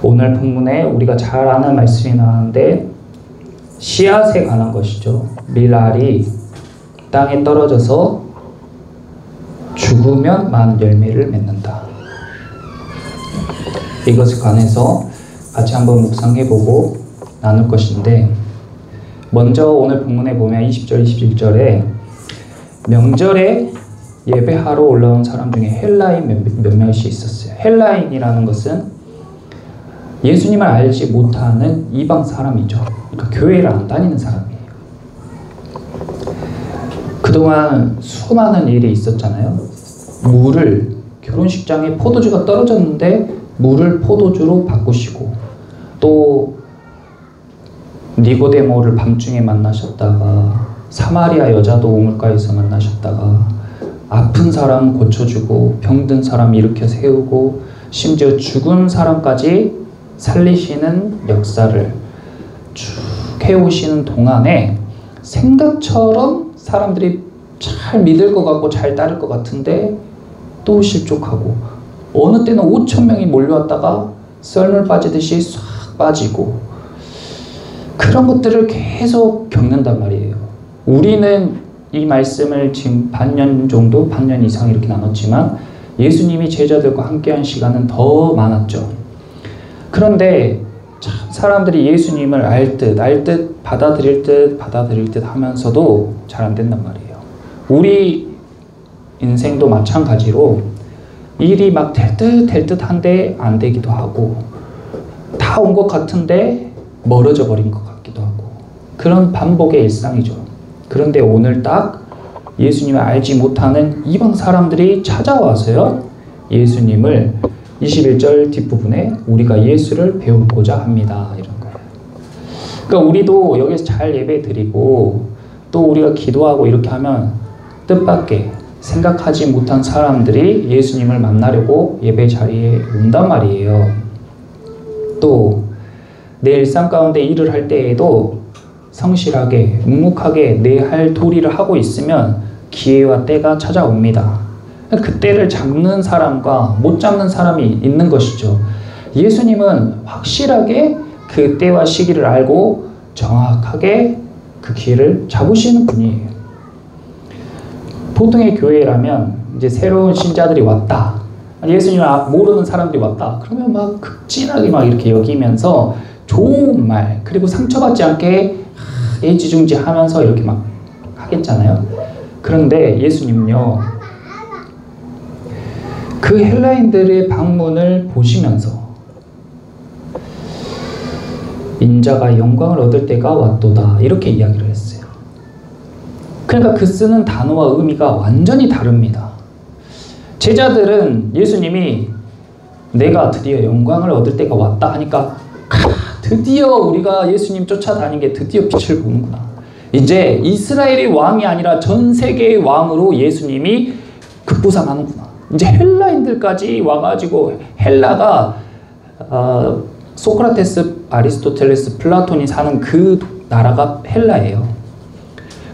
오늘 본문에 우리가 잘 아는 말씀이 나왔는데 씨앗에 관한 것이죠. 밀알이 땅에 떨어져서 죽으면 많은 열매를 맺는다. 이것에 관해서 같이 한번 묵상해보고 나눌 것인데, 먼저 오늘 본문에 보면 20절, 21절에 명절에 예배하러 올라온 사람 중에 헬라인 몇몇이 있었어요. 헬라인이라는 것은 예수님을 알지 못하는 이방 사람이죠. 그러니까 교회를 안 다니는 사람이에요. 그동안 수많은 일이 있었잖아요. 물을, 결혼식장에 포도주가 떨어졌는데 물을 포도주로 바꾸시고, 또 니고데모를 밤중에 만나셨다가 사마리아 여자도 우물가에서 만나셨다가 아픈 사람 고쳐주고 병든 사람 일으켜 세우고 심지어 죽은 사람까지 살리시는 역사를 쭉 해오시는 동안에 생각처럼 사람들이 잘 믿을 것 같고 잘 따를 것 같은데 또 실족하고, 어느 때는 5,000명이 몰려왔다가 썰물 빠지듯이 싹 빠지고, 그런 것들을 계속 겪는단 말이에요. 우리는 이 말씀을 지금 반년 정도, 반년 이상 이렇게 나눴지만 예수님이 제자들과 함께한 시간은 더 많았죠. 그런데 참 사람들이 예수님을 알 듯 받아들일 듯 하면서도 잘 안 된단 말이에요. 우리 인생도 마찬가지로 일이 막 될 듯한데 안 되기도 하고, 다 온 것 같은데 멀어져 버린 것 같기도 하고, 그런 반복의 일상이죠. 그런데 오늘 딱 예수님을 알지 못하는 이방 사람들이 찾아와서요, 예수님을 21절 뒷부분에 우리가 예수를 배우고자 합니다, 이런 거예요. 그러니까 우리도 여기서 잘 예배 드리고 또 우리가 기도하고 이렇게 하면 뜻밖의 생각하지 못한 사람들이 예수님을 만나려고 예배 자리에 온단 말이에요. 또 내 일상 가운데 일을 할 때에도 성실하게 묵묵하게 내 할 도리를 하고 있으면 기회와 때가 찾아옵니다. 그 때를 잡는 사람과 못 잡는 사람이 있는 것이죠. 예수님은 확실하게 그 때와 시기를 알고 정확하게 그 기회를 잡으시는 분이에요. 보통의 교회라면 이제 새로운 신자들이 왔다, 예수님을 모르는 사람들이 왔다, 그러면 막 극진하게 막 이렇게 여기면서 좋은 말, 그리고 상처받지 않게 애지중지하면서 이렇게 막 하겠잖아요. 그런데 예수님은요, 그 헬라인들의 방문을 보시면서 인자가 영광을 얻을 때가 왔도다, 이렇게 이야기를 했어요. 그러니까 그 쓰는 단어와 의미가 완전히 다릅니다. 제자들은 예수님이 내가 드디어 영광을 얻을 때가 왔다 하니까 드디어 우리가 예수님 쫓아다닌 게 드디어 빛을 보는구나. 이제 이스라엘의 왕이 아니라 전 세계의 왕으로 예수님이 급부상하는구나. 이제 헬라인들까지 와가지고, 헬라가 소크라테스, 아리스토텔레스, 플라톤이 사는 그 나라가 헬라예요.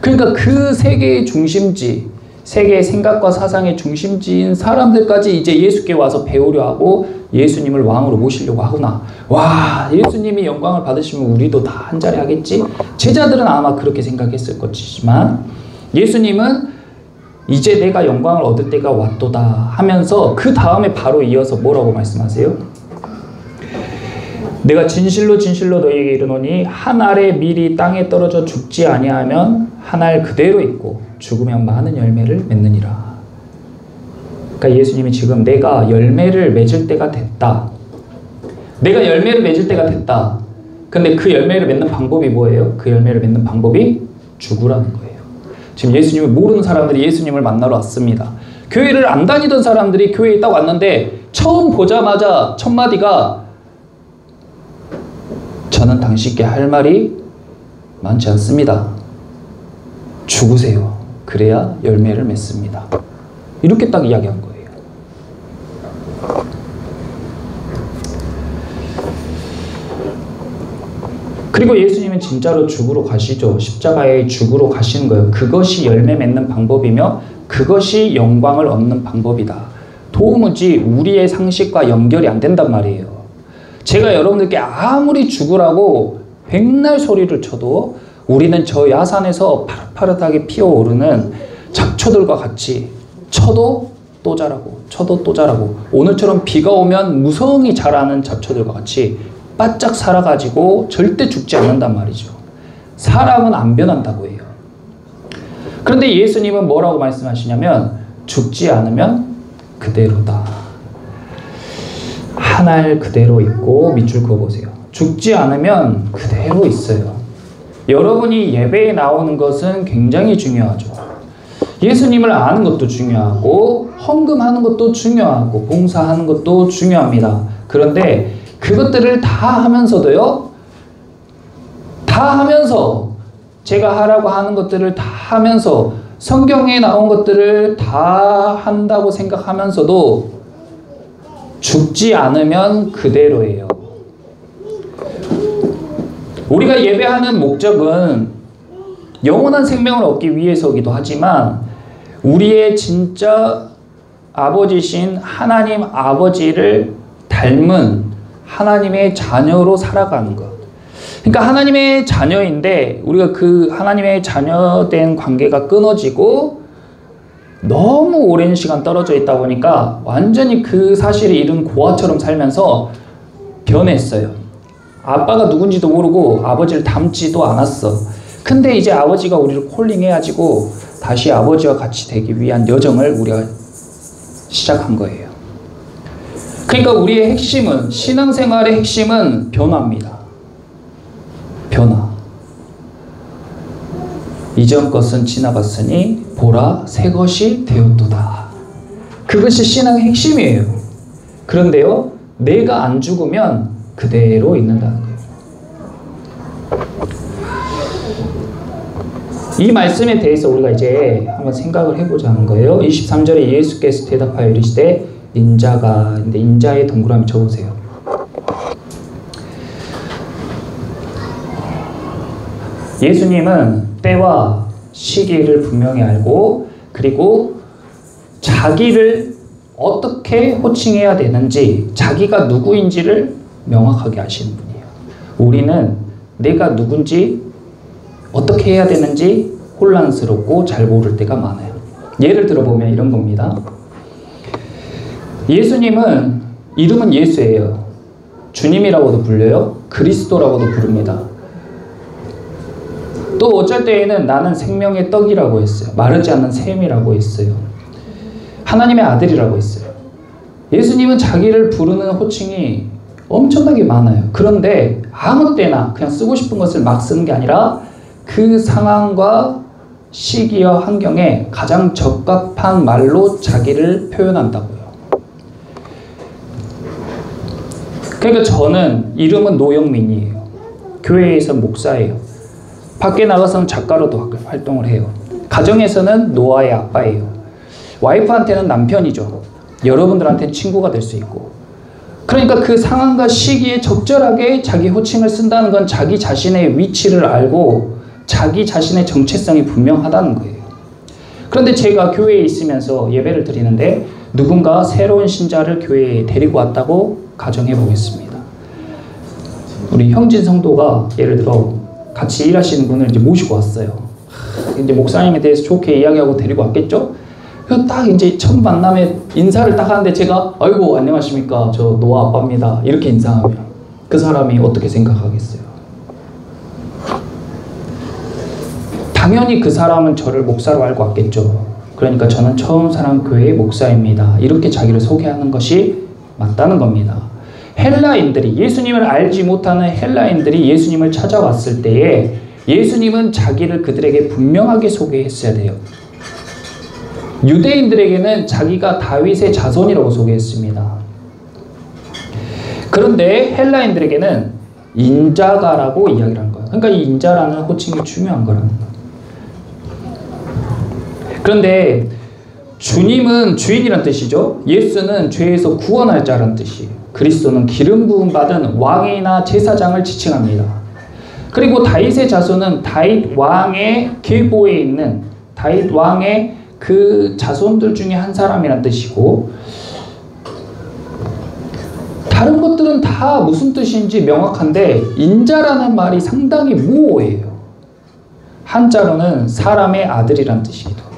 그러니까 그 세계의 중심지, 세계의 생각과 사상의 중심지인 사람들까지 이제 예수께 와서 배우려 하고 예수님을 왕으로 모시려고 하구나. 와, 예수님이 영광을 받으시면 우리도 다 한자리 하겠지? 제자들은 아마 그렇게 생각했을 것이지만 예수님은 이제 내가 영광을 얻을 때가 왔도다 하면서 그 다음에 바로 이어서 뭐라고 말씀하세요? 내가 진실로 진실로 너희에게 이르노니 한 알의 밀이 땅에 떨어져 죽지 아니하면 한 알 그대로 있고 죽으면 많은 열매를 맺느니라. 그러니까 예수님이 지금 내가 열매를 맺을 때가 됐다, 내가 열매를 맺을 때가 됐다. 근데 그 열매를 맺는 방법이 뭐예요? 그 열매를 맺는 방법이 죽으라는 거예요. 지금 예수님을 모르는 사람들이 예수님을 만나러 왔습니다. 교회를 안 다니던 사람들이 교회에 딱 왔는데 처음 보자마자 첫 마디가 저는 당신께 할 말이 많지 않습니다. 죽으세요. 그래야 열매를 맺습니다. 이렇게 딱 이야기한 거예요. 그리고 예수님은 진짜로 죽으러 가시죠. 십자가에 죽으러 가시는 거예요. 그것이 열매 맺는 방법이며 그것이 영광을 얻는 방법이다. 도무지 우리의 상식과 연결이 안 된단 말이에요. 제가 여러분들께 아무리 죽으라고 백날 소리를 쳐도 우리는 저 야산에서 파릇파릇하게 피어오르는 잡초들과 같이 쳐도 또 자라고 쳐도 또 자라고 오늘처럼 비가 오면 무성히 자라는 잡초들과 같이 바짝 살아가지고 절대 죽지 않는단 말이죠. 사람은 안 변한다고 해요. 그런데 예수님은 뭐라고 말씀하시냐면 죽지 않으면 그대로다. 한 알 그대로 있고 밑줄 그어보세요. 죽지 않으면 그대로 있어요. 여러분이 예배에 나오는 것은 굉장히 중요하죠. 예수님을 아는 것도 중요하고 헌금하는 것도 중요하고 봉사하는 것도 중요합니다. 그런데 그것들을 다 하면서도요. 다 하면서 제가 하라고 하는 것들을 다 하면서 성경에 나온 것들을 다 한다고 생각하면서도 죽지 않으면 그대로예요. 우리가 예배하는 목적은 영원한 생명을 얻기 위해서이기도 하지만 우리의 진짜 아버지신 하나님 아버지를 닮은 하나님의 자녀로 살아가는 것. 그러니까 하나님의 자녀인데 우리가 그 하나님의 자녀된 관계가 끊어지고 너무 오랜 시간 떨어져 있다 보니까 완전히 그 사실을 잃은 고아처럼 살면서 변했어요. 아빠가 누군지도 모르고 아버지를 닮지도 않았어. 근데 이제 아버지가 우리를 콜링해가지고 다시 아버지와 같이 되기 위한 여정을 우리가 시작한 거예요. 그러니까 우리의 핵심은, 신앙생활의 핵심은 변화입니다. 변화. 이전 것은 지나갔으니 보라 새 것이 되었도다. 그것이 신앙의 핵심이에요. 그런데요, 내가 안 죽으면 그대로 있는다는 거예요. 이 말씀에 대해서 우리가 이제 한번 생각을 해보자는 거예요. 23절에 예수께서 대답하여 이르시되 인자가, 근데 인자의 동그라미 쳐보세요. 예수님은 때와 시기를 분명히 알고 그리고 자기를 어떻게 호칭해야 되는지 자기가 누구인지를 명확하게 아시는 분이에요. 우리는 내가 누군지 어떻게 해야 되는지 혼란스럽고 잘 모를 때가 많아요. 예를 들어보면 이런 겁니다. 예수님은 이름은 예수예요. 주님이라고도 불려요. 그리스도라고도 부릅니다. 또 어쩔 때에는 나는 생명의 떡이라고 했어요. 마르지 않는 샘이라고 했어요. 하나님의 아들이라고 했어요. 예수님은 자기를 부르는 호칭이 엄청나게 많아요. 그런데 아무 때나 그냥 쓰고 싶은 것을 막 쓰는 게 아니라 그 상황과 시기와 환경에 가장 적합한 말로 자기를 표현한다고요. 그러니까 저는 이름은 노영민이에요. 교회에서 목사예요. 밖에 나가서는 작가로도 활동을 해요. 가정에서는 노아의 아빠예요. 와이프한테는 남편이죠. 여러분들한테는 친구가 될 수 있고. 그러니까 그 상황과 시기에 적절하게 자기 호칭을 쓴다는 건 자기 자신의 위치를 알고 자기 자신의 정체성이 분명하다는 거예요. 그런데 제가 교회에 있으면서 예배를 드리는데 누군가 새로운 신자를 교회에 데리고 왔다고 가정해 보겠습니다. 우리 형진 성도가 예를 들어 같이 일하시는 분을 이제 모시고 왔어요. 이제 목사님에 대해서 좋게 이야기하고 데리고 왔겠죠? 그래서 딱 이제 첫 만남에 인사를 딱 하는데 제가 아이고 안녕하십니까 저 노아 아빠입니다 이렇게 인사하면 그 사람이 어떻게 생각하겠어요? 당연히 그 사람은 저를 목사로 알고 왔겠죠. 그러니까 저는 처음 사랑교회의 목사입니다 이렇게 자기를 소개하는 것이 맞다는 겁니다. 헬라인들이 예수님을 알지 못하는 헬라인들이 예수님을 찾아왔을 때에 예수님은 자기를 그들에게 분명하게 소개했어야 돼요. 유대인들에게는 자기가 다윗의 자손이라고 소개했습니다. 그런데 헬라인들에게는 인자가라고 이야기를 한 거예요. 그러니까 이 인자라는 호칭이 중요한 거라는 거예요. 그런데 주님은 주인이란 뜻이죠. 예수는 죄에서 구원할 자라는 뜻이에요. 그리스도는 기름 부음 받은 왕이나 제사장을 지칭합니다. 그리고 다윗의 자손은 다윗 왕의 계보에 있는 다윗 왕의 그 자손들 중에 한 사람이란 뜻이고 다른 다른 것들은 다 무슨 뜻인지 명확한데 인자라는 말이 상당히 모호해요. 한자로는 사람의 아들이란 뜻이기도 해요.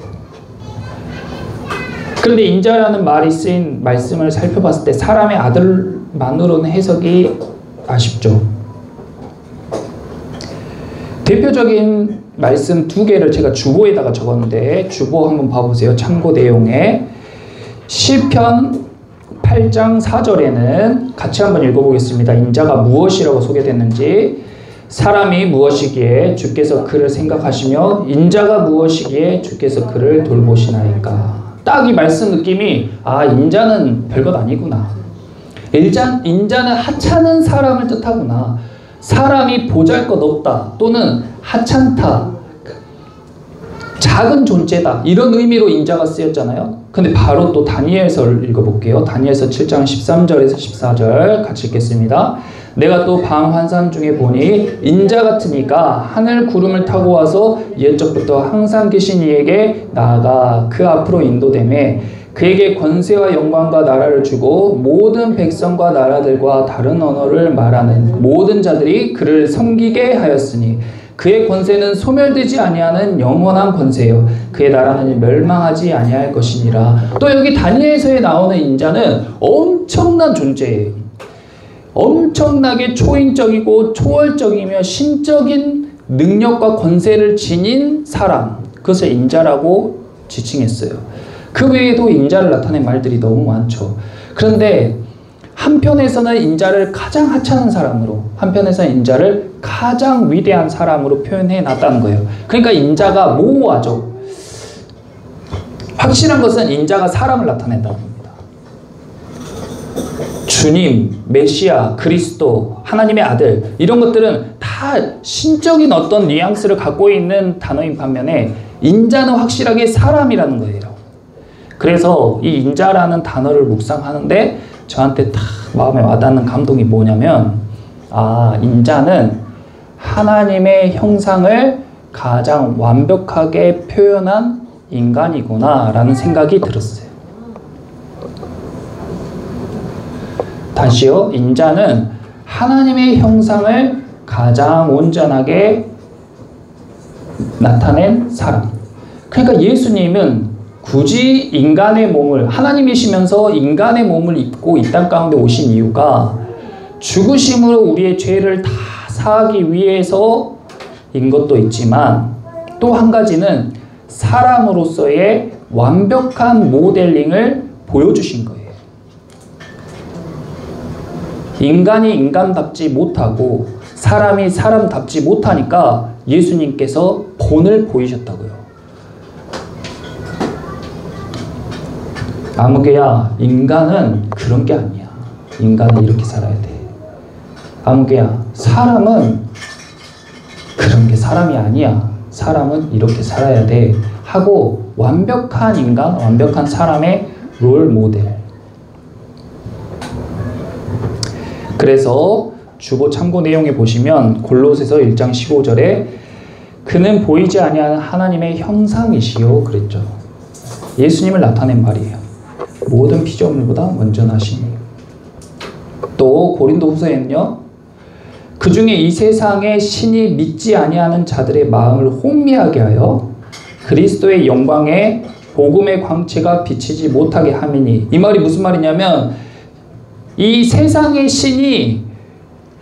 그런데 인자라는 말이 쓰인 말씀을 살펴봤을 때 사람의 아들만으로는 해석이 아쉽죠. 대표적인 말씀 두 개를 제가 주보에다가 적었는데 주보 한번 봐보세요. 참고 내용에 시편 8장 4절에는 같이 한번 읽어보겠습니다. 인자가 무엇이라고 소개됐는지. 사람이 무엇이기에 주께서 그를 생각하시며 인자가 무엇이기에 주께서 그를 돌보시나이까. 딱 이 말씀 느낌이 인자는 별것 아니구나. 인자는 하찮은 사람을 뜻하구나. 사람이 보잘것없다 또는 하찮다, 작은 존재다, 이런 의미로 인자가 쓰였잖아요. 근데 바로 또 다니엘서를 읽어볼게요. 다니엘서 7장 13절에서 14절 같이 읽겠습니다. 내가 또 밤 환상 중에 보니 인자 같은 이가 하늘 구름을 타고 와서 옛적부터 항상 계신 이에게 나아가 그 앞으로 인도되매 그에게 권세와 영광과 나라를 주고 모든 백성과 나라들과 다른 언어를 말하는 모든 자들이 그를 섬기게 하였으니 그의 권세는 소멸되지 아니하는 영원한 권세요 그의 나라는 멸망하지 아니할 것이니라. 또 여기 다니엘서에 나오는 인자는 엄청난 존재예요. 엄청나게 초인적이고 초월적이며 신적인 능력과 권세를 지닌 사람, 그것을 인자라고 지칭했어요. 그 외에도 인자를 나타낸 말들이 너무 많죠. 그런데 한편에서는 인자를 가장 하찮은 사람으로, 한편에서는 인자를 가장 위대한 사람으로 표현해 놨다는 거예요. 그러니까 인자가 모호하죠. 확실한 것은 인자가 사람을 나타낸다는 겁니다. 주님, 메시아, 그리스도, 하나님의 아들, 이런 것들은 다 신적인 어떤 뉘앙스를 갖고 있는 단어인 반면에 인자는 확실하게 사람이라는 거예요. 그래서 이 인자라는 단어를 묵상하는데 저한테 딱 마음에 와닿는 감동이 뭐냐면, 인자는 하나님의 형상을 가장 완벽하게 표현한 인간이구나 라는 생각이 들었어요. 다시요. 인자는 하나님의 형상을 가장 온전하게 나타낸 사람. 그러니까 예수님은 굳이 인간의 몸을, 하나님이시면서 인간의 몸을 입고 이 땅 가운데 오신 이유가 죽으심으로 우리의 죄를 다 사하기 위해서인 것도 있지만 또 한 가지는 사람으로서의 완벽한 모델링을 보여주신 거예요. 인간이 인간답지 못하고 사람이 사람답지 못하니까 예수님께서 본을 보이셨다고요. 아무개야, 인간은 그런 게 아니야. 인간은 이렇게 살아야 돼. 아무개야, 사람은 그런 게 사람이 아니야. 사람은 이렇게 살아야 돼. 하고 완벽한 인간, 완벽한 사람의 롤 모델. 그래서 주보 참고 내용에 보시면 골로새서 1장 15절에 그는 보이지 아니하는 하나님의 형상이시요 그랬죠. 예수님을 나타낸 말이에요. 모든 피조물보다 먼저 나시니. 또 고린도후서에는요. 그 중에 이 세상에 신이 믿지 아니하는 자들의 마음을 혼미하게 하여 그리스도의 영광에 복음의 광채가 비치지 못하게 함이니. 이 말이 무슨 말이냐면 이 세상의 신이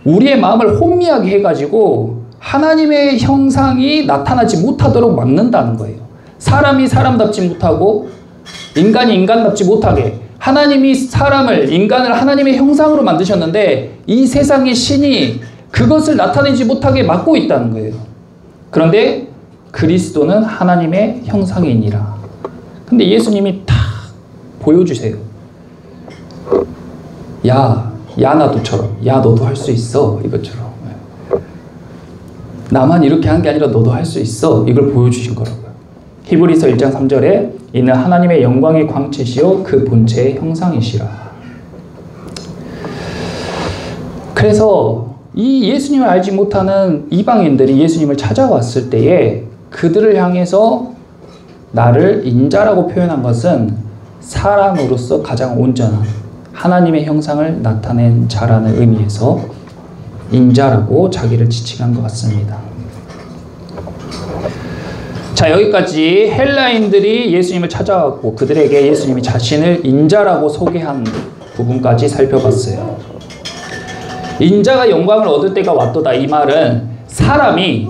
우리의 마음을 혼미하게 해가지고 하나님의 형상이 나타나지 못하도록 막는다는 거예요. 사람이 사람답지 못하고 인간이 인간답지 못하게 하나님이 사람을, 인간을 하나님의 형상으로 만드셨는데 이 세상의 신이 그것을 나타내지 못하게 막고 있다는 거예요. 그런데 그리스도는 하나님의 형상이니라. 근데 예수님이 딱 보여주세요. 야 나도처럼, 야 너도 할 수 있어, 이것처럼. 나만 이렇게 한 게 아니라 너도 할 수 있어, 이걸 보여주신 거라고요. 히브리서 1장 3절에 이는 하나님의 영광의 광채시요 그 본체의 형상이시라. 그래서 이 예수님을 알지 못하는 이방인들이 예수님을 찾아왔을 때에 그들을 향해서 나를 인자라고 표현한 것은 사람으로서 가장 온전한, 하나님의 형상을 나타낸 자라는 의미에서 인자라고 자기를 지칭한 것 같습니다. 자, 여기까지 헬라인들이 예수님을 찾아왔고 그들에게 예수님이 자신을 인자라고 소개한 부분까지 살펴봤어요. 인자가 영광을 얻을 때가 왔도다. 이 말은 사람이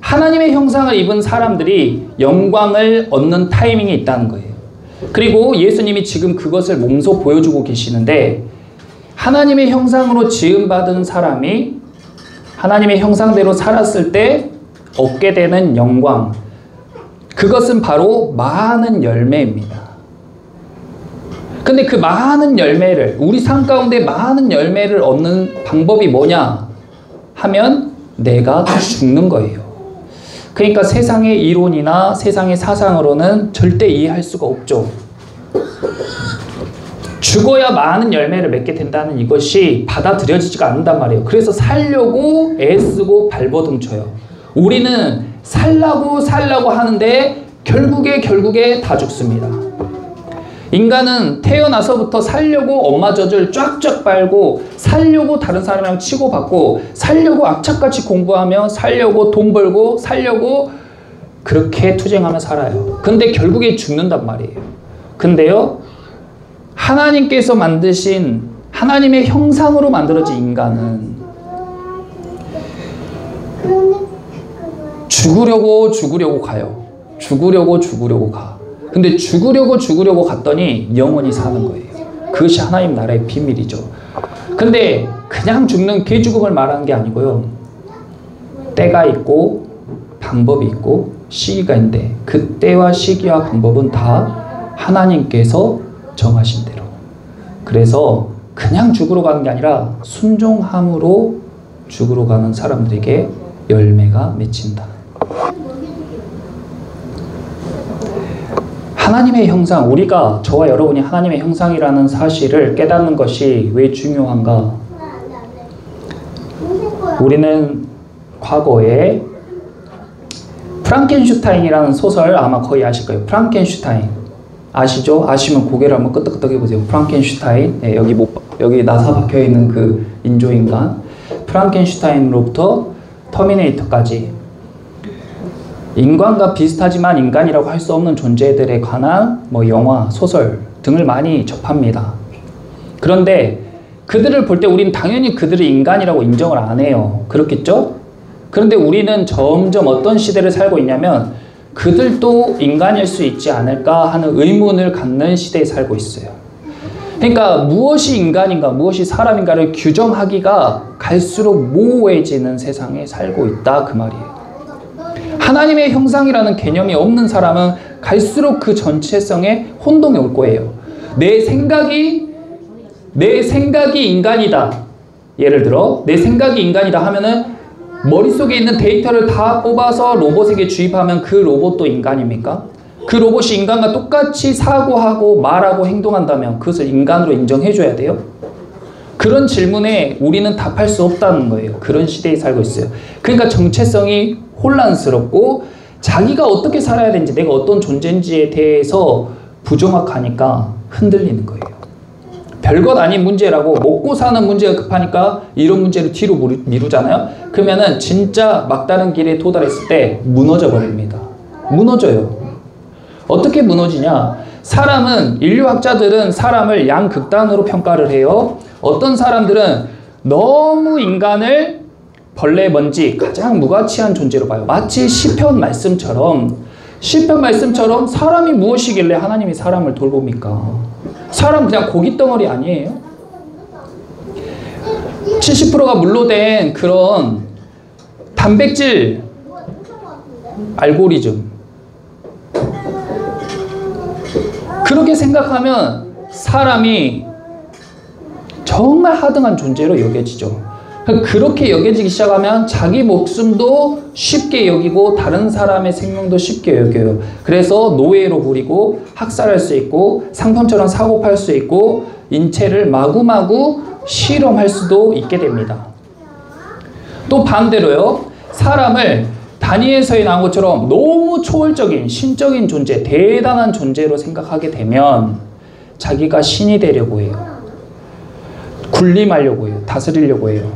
하나님의 형상을 입은 사람들이 영광을 얻는 타이밍이 있다는 거예요. 그리고 예수님이 지금 그것을 몸소 보여주고 계시는데 하나님의 형상으로 지음받은 사람이 하나님의 형상대로 살았을 때 얻게 되는 영광, 그것은 바로 많은 열매입니다. 근데 그 많은 열매를, 우리 삶 가운데 많은 열매를 얻는 방법이 뭐냐 하면 내가 죽는 거예요. 그러니까 세상의 이론이나 세상의 사상으로는 절대 이해할 수가 없죠. 죽어야 많은 열매를 맺게 된다는 이것이 받아들여지지가 않는단 말이에요. 그래서 살려고 애쓰고 발버둥쳐요. 우리는 살라고 하는데 결국에 다 죽습니다. 인간은 태어나서부터 살려고 엄마 젖을 쫙쫙 빨고, 살려고 다른 사람이랑 치고받고, 살려고 악착같이 공부하며, 살려고 돈 벌고, 살려고 그렇게 투쟁하며 살아요. 근데 결국에 죽는단 말이에요. 근데요, 하나님께서 만드신 하나님의 형상으로 만들어진 인간은 죽으려고 가요. 죽으려고 가. 근데 죽으려고 갔더니 영원히 사는 거예요. 그것이 하나님 나라의 비밀이죠. 근데 그냥 죽는 개죽음을 말하는 게 아니고요. 때가 있고 방법이 있고 시기가 있는데 그 때와 시기와 방법은 다 하나님께서 정하신 대로. 그래서 그냥 죽으러 가는 게 아니라 순종함으로 죽으러 가는 사람들에게 열매가 맺힌다. 하나님의 형상, 우리가, 저와 여러분이 하나님의 형상이라는 사실을 깨닫는 것이 왜 중요한가? 우리는 과거에 프랑켄슈타인이라는 소설 아마 거의 아실 거예요. 프랑켄슈타인 아시죠? 아시면 고개를 한번 끄덕끄덕 해보세요. 프랑켄슈타인, 네, 여기 나사 박혀있는 그 인조인간, 프랑켄슈타인으로부터 터미네이터까지 인간과 비슷하지만 인간이라고 할 수 없는 존재들에 관한 영화, 소설 등을 많이 접합니다. 그런데 그들을 볼 때 우리는 당연히 그들을 인간이라고 인정을 안 해요. 그렇겠죠? 그런데 우리는 점점 어떤 시대를 살고 있냐면 그들도 인간일 수 있지 않을까 하는 의문을 갖는 시대에 살고 있어요. 그러니까 무엇이 인간인가, 무엇이 사람인가를 규정하기가 갈수록 모호해지는 세상에 살고 있다, 그 말이에요. 하나님의 형상이라는 개념이 없는 사람은 갈수록 그 전체성에 혼동이 올 거예요. 내 생각이 인간이다. 예를 들어 내 생각이 인간이다 하면은 머릿속에 있는 데이터를 다 뽑아서 로봇에게 주입하면 그 로봇도 인간입니까? 그 로봇이 인간과 똑같이 사고하고 말하고 행동한다면 그것을 인간으로 인정해줘야 돼요? 그런 질문에 우리는 답할 수 없다는 거예요. 그런 시대에 살고 있어요. 그러니까 정체성이 혼란스럽고 자기가 어떻게 살아야 되는지, 내가 어떤 존재인지에 대해서 부정확하니까 흔들리는 거예요. 별것 아닌 문제라고, 먹고 사는 문제가 급하니까 이런 문제를 뒤로 미루잖아요. 그러면은 진짜 막다른 길에 도달했을 때 무너져 버립니다. 무너져요. 어떻게 무너지냐? 인류학자들은 사람을 양극단으로 평가를 해요. 어떤 사람들은 너무 인간을 벌레, 먼지, 가장 무가치한 존재로 봐요. 마치 시편 말씀처럼 사람이 무엇이길래 하나님이 사람을 돌봅니까? 사람 그냥 고깃덩어리 아니에요? 70%가 물로 된 그런 단백질 알고리즘, 그렇게 생각하면 사람이 정말 하등한 존재로 여겨지죠. 그렇게 여겨지기 시작하면 자기 목숨도 쉽게 여기고 다른 사람의 생명도 쉽게 여겨요. 그래서 노예로 부리고 학살할 수 있고 상품처럼 사고 팔 수 있고 인체를 마구마구 실험할 수도 있게 됩니다. 또 반대로요. 사람을 다니엘서에 나온 것처럼 너무 초월적인 신적인 존재, 대단한 존재로 생각하게 되면 자기가 신이 되려고 해요. 군림하려고 해요. 다스리려고 해요.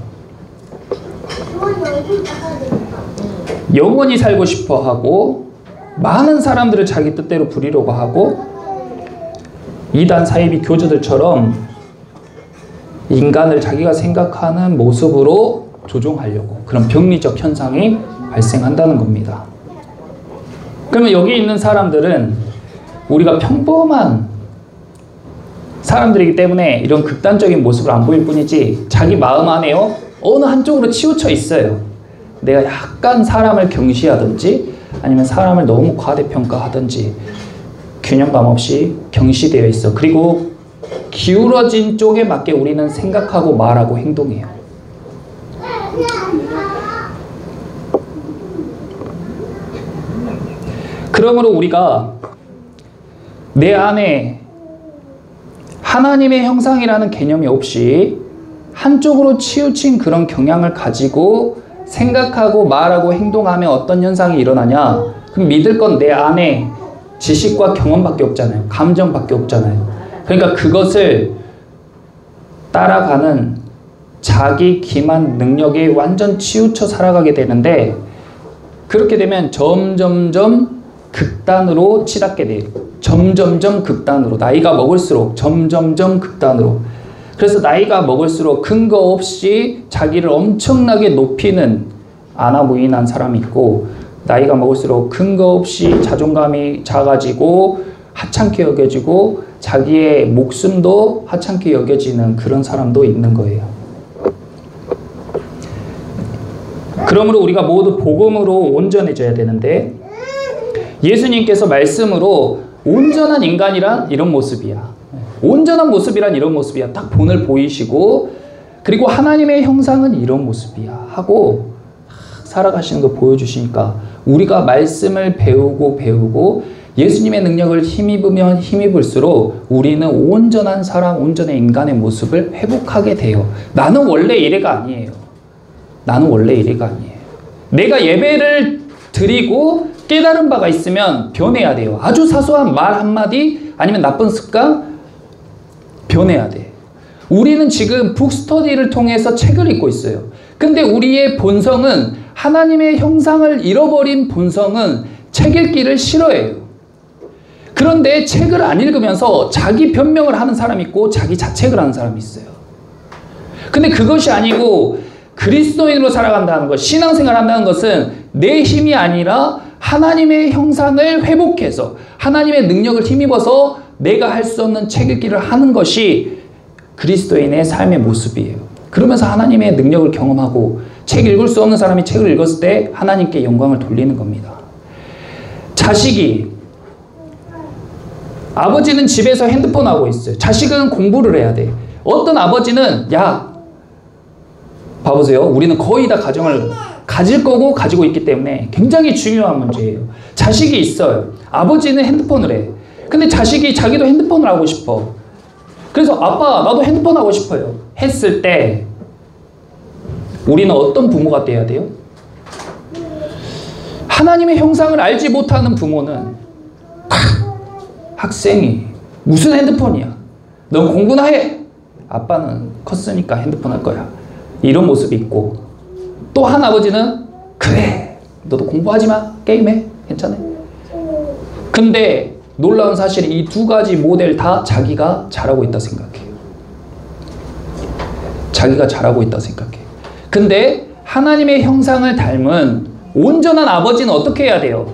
영원히 살고 싶어 하고 많은 사람들을 자기 뜻대로 부리려고 하고 이단 사이비 교주들처럼 인간을 자기가 생각하는 모습으로 조종하려고 그런 병리적 현상이 발생한다는 겁니다. 그러면 여기 있는 사람들은 우리가 평범한 사람들이기 때문에 이런 극단적인 모습을 안 보일 뿐이지 자기 마음 안에요 어느 한쪽으로 치우쳐 있어요. 내가 약간 사람을 경시하든지 아니면 사람을 너무 과대평가하든지 균형감 없이 경시되어 있어. 그리고 기울어진 쪽에 맞게 우리는 생각하고 말하고 행동해요. 그러므로 우리가 내 안에 하나님의 형상이라는 개념이 없이 한쪽으로 치우친 그런 경향을 가지고 생각하고 말하고 행동하면 어떤 현상이 일어나냐? 그럼 믿을 건 내 안에 지식과 경험밖에 없잖아요. 감정밖에 없잖아요. 그러니까 그것을 따라가는 자기 기만 능력에 완전 치우쳐 살아가게 되는데 그렇게 되면 점점점 극단으로 치닫게 돼요. 점점점 극단으로. 나이가 먹을수록 점점점 극단으로. 그래서 나이가 먹을수록 근거 없이 자기를 엄청나게 높이는 아나무인한 사람이 있고 나이가 먹을수록 근거 없이 자존감이 작아지고 하찮게 여겨지고 자기의 목숨도 하찮게 여겨지는 그런 사람도 있는 거예요. 그러므로 우리가 모두 복음으로 온전해져야 되는데 예수님께서 말씀으로 온전한 인간이란 이런 모습이야. 온전한 모습이란 이런 모습이야. 딱 본을 보이시고 그리고 하나님의 형상은 이런 모습이야 하고 살아가시는 거 보여주시니까 우리가 말씀을 배우고 예수님의 능력을 힘입으면 힘입을수록 우리는 온전한 사람, 온전한 인간의 모습을 회복하게 돼요. 나는 원래 이래가 아니에요. 나는 원래 이래가 아니에요. 내가 예배를 드리고 깨달은 바가 있으면 변해야 돼요. 아주 사소한 말 한마디 아니면 나쁜 습관 변해야 돼. 우리는 지금 북스터디를 통해서 책을 읽고 있어요. 근데 우리의 본성은 하나님의 형상을 잃어버린 본성은 책 읽기를 싫어해요. 그런데 책을 안 읽으면서 자기 변명을 하는 사람이 있고 자기 자책을 하는 사람이 있어요. 근데 그것이 아니고 그리스도인으로 살아간다는 것, 신앙생활 한다는 것은 내 힘이 아니라 하나님의 형상을 회복해서 하나님의 능력을 힘입어서 내가 할 수 없는 책 읽기를 하는 것이 그리스도인의 삶의 모습이에요. 그러면서 하나님의 능력을 경험하고 책 읽을 수 없는 사람이 책을 읽었을 때 하나님께 영광을 돌리는 겁니다. 자식이 아버지는 집에서 핸드폰 하고 있어요. 자식은 공부를 해야 돼. 어떤 아버지는 야 봐보세요. 우리는 거의 다 가정을 가질 거고 가지고 있기 때문에 굉장히 중요한 문제예요. 자식이 있어요. 아버지는 핸드폰을 해. 근데 자식이 자기도 핸드폰을 하고 싶어. 그래서 아빠 나도 핸드폰 하고 싶어요. 했을 때 우리는 어떤 부모가 돼야 돼요? 하나님의 형상을 알지 못하는 부모는 학생이 무슨 핸드폰이야? 넌 공부나 해. 아빠는 컸으니까 핸드폰 할 거야. 이런 모습이 있고 또 한 아버지는 그래 너도 공부하지 마. 게임해. 괜찮아. 근데 놀라운 사실이 이 두 가지 모델 다 자기가 잘하고 있다 생각해요. 자기가 잘하고 있다 생각해. 근데 하나님의 형상을 닮은 온전한 아버지는 어떻게 해야 돼요?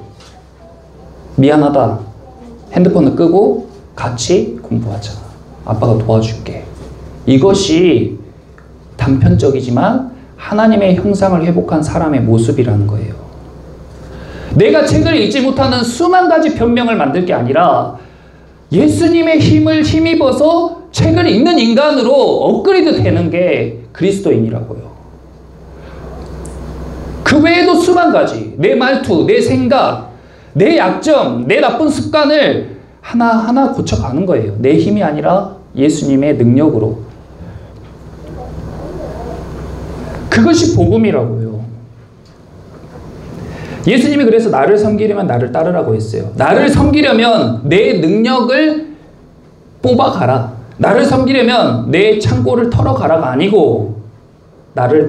미안하다. 핸드폰을 끄고 같이 공부하자. 아빠가 도와줄게. 이것이 단편적이지만 하나님의 형상을 회복한 사람의 모습이라는 거예요. 내가 책을 읽지 못하는 수만 가지 변명을 만들 게 아니라 예수님의 힘을 힘입어서 책을 읽는 인간으로 업그레이드 되는 게 그리스도인이라고요. 그 외에도 수만 가지 내 말투, 내 생각, 내 약점, 내 나쁜 습관을 하나하나 고쳐가는 거예요. 내 힘이 아니라 예수님의 능력으로. 그것이 복음이라고요. 예수님이 그래서 나를 섬기려면 나를 따르라고 했어요. 나를 섬기려면 내 능력을 뽑아가라. 나를 섬기려면 내 창고를 털어가라가 아니고 나를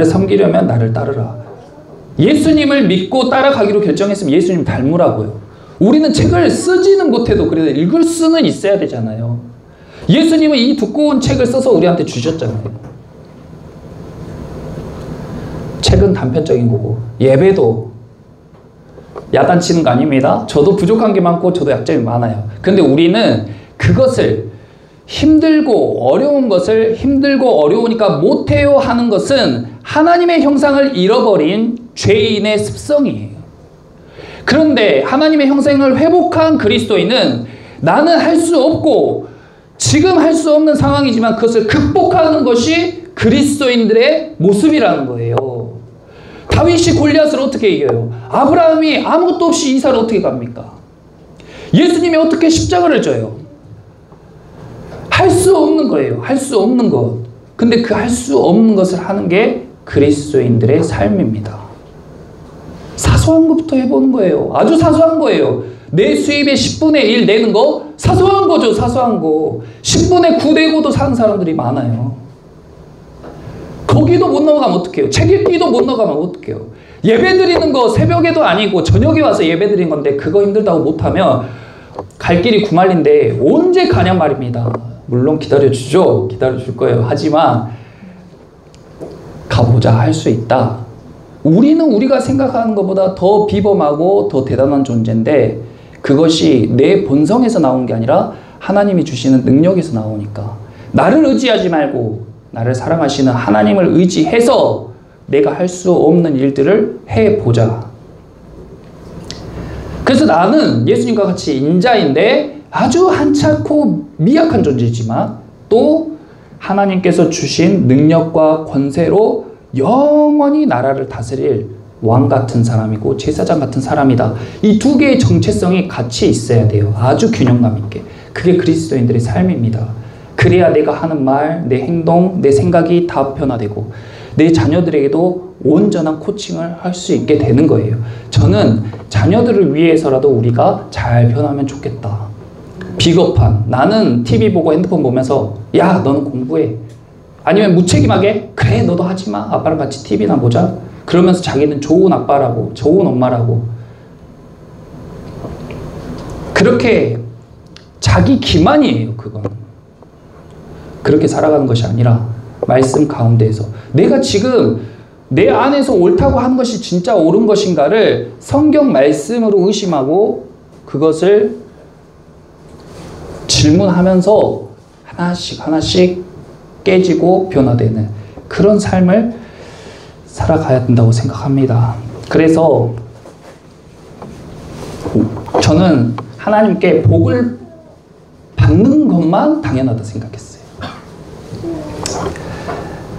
섬기려면 나를 따르라. 예수님을 믿고 따라가기로 결정했으면 예수님 닮으라고요. 우리는 책을 쓰지는 못해도 그래도 읽을 수는 있어야 되잖아요. 예수님은 이 두꺼운 책을 써서 우리한테 주셨잖아요. 책은 단편적인 거고 예배도 야단치는 거 아닙니다. 저도 부족한 게 많고 저도 약점이 많아요. 근데 우리는 그것을 힘들고 어려운 것을 힘들고 어려우니까 못해요 하는 것은 하나님의 형상을 잃어버린 죄인의 습성이에요. 그런데 하나님의 형상을 회복한 그리스도인은 나는 할 수 없고 지금 할 수 없는 상황이지만 그것을 극복하는 것이 그리스도인들의 모습이라는 거예요. 다윗이 골리앗을 어떻게 이겨요? 아브라함이 아무것도 없이 이사를 어떻게 갑니까? 예수님이 어떻게 십자가를 져요? 할 수 없는 거예요. 할 수 없는 것. 근데 그 할 수 없는 것을 하는 게 그리스도인들의 삶입니다. 사소한 것부터 해보는 거예요. 아주 사소한 거예요. 내 수입의 10분의 1 내는 거 사소한 거죠. 사소한 거. 10분의 9 내고도 사는 사람들이 많아요. 거기도 못 넘어가면 어떡해요? 책 읽기도 못 넘어가면 어떡해요? 예배 드리는 거 새벽에도 아니고 저녁에 와서 예배 드리는 건데 그거 힘들다고 못하면 갈 길이 구말린데 언제 가냔 말입니다. 물론 기다려주죠. 기다려줄 거예요. 하지만 가보자 할 수 있다. 우리는 우리가 생각하는 것보다 더 비범하고 더 대단한 존재인데 그것이 내 본성에서 나온 게 아니라 하나님이 주시는 능력에서 나오니까 나를 의지하지 말고 나를 사랑하시는 하나님을 의지해서 내가 할 수 없는 일들을 해보자. 그래서 나는 예수님과 같이 인자인데 아주 한찮고 미약한 존재지만 또 하나님께서 주신 능력과 권세로 영원히 나라를 다스릴 왕 같은 사람이고 제사장 같은 사람이다. 이 두 개의 정체성이 같이 있어야 돼요. 아주 균형감 있게. 그게 그리스도인들의 삶입니다. 그래야 내가 하는 말, 내 행동, 내 생각이 다 변화되고 내 자녀들에게도 온전한 코칭을 할 수 있게 되는 거예요. 저는 자녀들을 위해서라도 우리가 잘 변하면 좋겠다. 비겁한 나는 TV 보고 핸드폰 보면서 야 너는 공부해. 아니면 무책임하게 그래 너도 하지마. 아빠랑 같이 TV나 보자. 그러면서 자기는 좋은 아빠라고 좋은 엄마라고 그렇게 자기 기만이에요. 그건 그렇게 살아가는 것이 아니라 말씀 가운데에서 내가 지금 내 안에서 옳다고 하는 것이 진짜 옳은 것인가를 성경 말씀으로 의심하고 그것을 질문하면서 하나씩 하나씩 깨지고 변화되는 그런 삶을 살아가야 된다고 생각합니다. 그래서 저는 하나님께 복을 받는 것만 당연하다 생각했어요.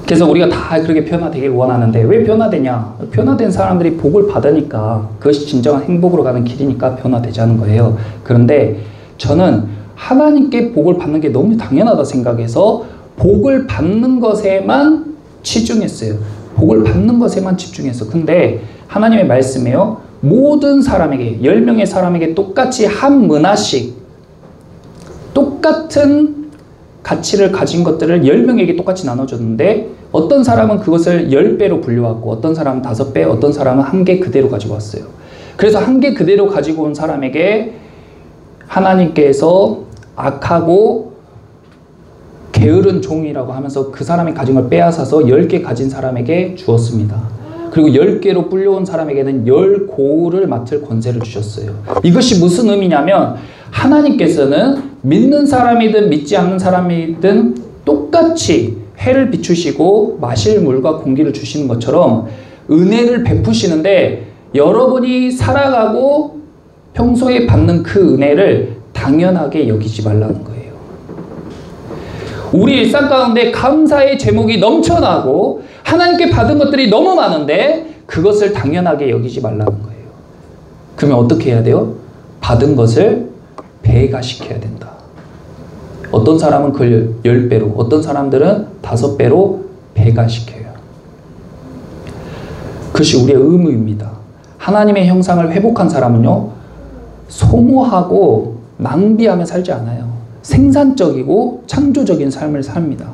그래서 우리가 다 그렇게 변화되길 원하는데 왜 변화되냐? 변화된 사람들이 복을 받으니까 그것이 진정한 행복으로 가는 길이니까 변화되자는 거예요. 그런데 저는 하나님께 복을 받는 게 너무 당연하다 생각해서 복을 받는 것에만 치중했어요. 복을 받는 것에만 집중했어. 근데 하나님의 말씀에요. 모든 사람에게 10명의 사람에게 똑같이 한 문화씩 똑같은 가치를 가진 것들을 10명에게 똑같이 나눠줬는데 어떤 사람은 그것을 10배로 불려왔고 어떤 사람은 5배, 어떤 사람은 1개 그대로 가지고 왔어요. 그래서 1개 그대로 가지고 온 사람에게 하나님께서 악하고 게으른 종이라고 하면서 그 사람이 가진 걸 빼앗아서 10개 가진 사람에게 주었습니다. 그리고 10개로 불려온 사람에게는 10고를 맡을 권세를 주셨어요. 이것이 무슨 의미냐면 하나님께서는 믿는 사람이든 믿지 않는 사람이든 똑같이 해를 비추시고 마실 물과 공기를 주시는 것처럼 은혜를 베푸시는데 여러분이 살아가고 평소에 받는 그 은혜를 당연하게 여기지 말라는 거예요. 우리 일상 가운데 감사의 제목이 넘쳐나고 하나님께 받은 것들이 너무 많은데 그것을 당연하게 여기지 말라는 거예요. 그러면 어떻게 해야 돼요? 받은 것을 배가시켜야 된다. 어떤 사람은 그걸 10배로, 어떤 사람들은 5배로 배가시켜요. 그것이 우리의 의무입니다. 하나님의 형상을 회복한 사람은요, 소모하고 낭비하며 살지 않아요. 생산적이고 창조적인 삶을 삽니다.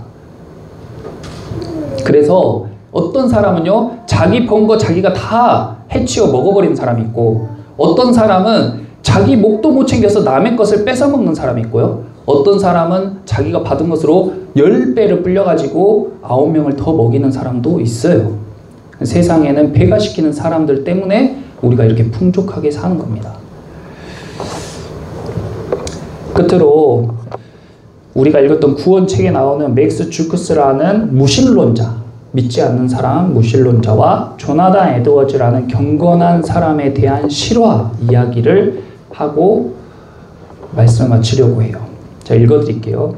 그래서 어떤 사람은요, 자기 번 거 자기가 다 해치워 먹어버리는 사람이 있고, 어떤 사람은 자기 목도 못 챙겨서 남의 것을 뺏어먹는 사람이 있고요, 어떤 사람은 자기가 받은 것으로 10배를 불려가지고 9명을 더 먹이는 사람도 있어요. 세상에는 배가 시키는 사람들 때문에 우리가 이렇게 풍족하게 사는 겁니다. 끝으로 우리가 읽었던 구원책에 나오는 맥스 주크스라는 무신론자, 믿지 않는 사람 무신론자와 조나단 에드워즈라는 경건한 사람에 대한 실화 이야기를 하고 말씀을 마치려고 해요. 자, 읽어드릴게요.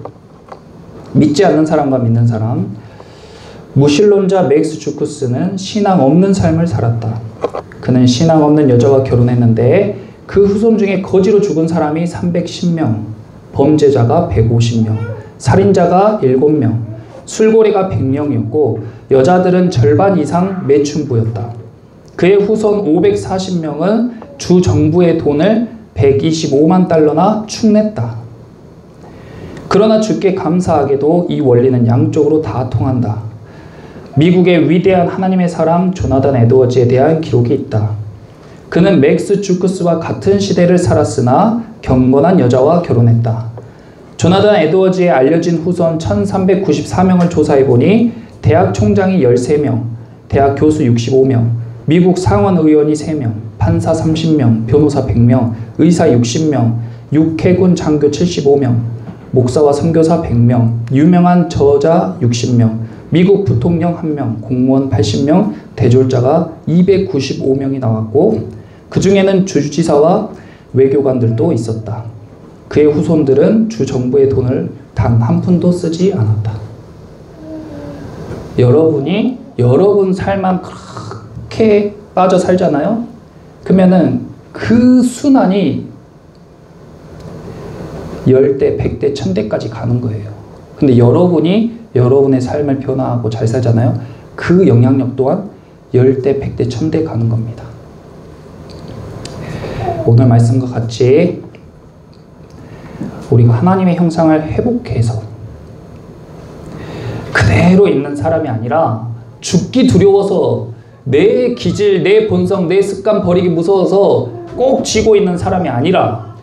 믿지 않는 사람과 믿는 사람. 무신론자 맥스 주크스는 신앙 없는 삶을 살았다. 그는 신앙 없는 여자와 결혼했는데 그 후손 중에 거지로 죽은 사람이 310명, 범죄자가 150명, 살인자가 7명, 술고래가 100명이었고 여자들은 절반 이상 매춘부였다. 그의 후손 540명은 주 정부의 돈을 125만 달러나 축냈다. 그러나 주께 감사하게도 이 원리는 양쪽으로 다 통한다. 미국의 위대한 하나님의 사람 조나단 에드워즈에 대한 기록이 있다. 그는 맥스 주크스와 같은 시대를 살았으나 경건한 여자와 결혼했다. 조나단 에드워즈의 알려진 후손 1394명을 조사해보니 대학 총장이 13명, 대학 교수 65명, 미국 상원 의원이 3명, 판사 30명, 변호사 100명, 의사 60명, 육해군 장교 75명, 목사와 선교사 100명, 유명한 저자 60명, 미국 부통령 1명, 공무원 80명, 대졸자가 295명이 나왔고 그 중에는 주지사와 외교관들도 있었다. 그의 후손들은 주 정부의 돈을 단 한 푼도 쓰지 않았다. 여러분이 여러분 삶만 그렇게 빠져 살잖아요? 그러면은 그 순환이 10대, 100대, 1000대까지 가는 거예요. 근데 여러분이 여러분의 삶을 변화하고 잘 살잖아요? 그 영향력 또한 10대, 100대, 1000대 가는 겁니다. 오늘 말씀과 같이 우리가 하나님의 형상을 회복해서 그대로 있는 사람이 아니라 죽기 두려워서 내 기질, 내 본성, 내 습관 버리기 무서워서 꼭 쥐고 있는 사람이 아니라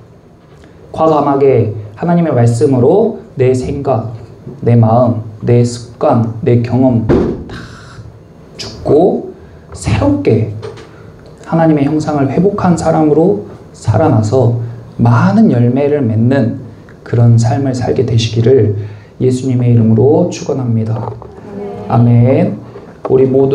과감하게 하나님의 말씀으로 내 생각, 내 마음, 내 습관, 내 경험 다 죽고 새롭게 하나님의 형상을 회복한 사람으로 살아나서 많은 열매를 맺는 그런 삶을 살게 되시기를 예수님의 이름으로 축원합니다. 아멘. 우리 모두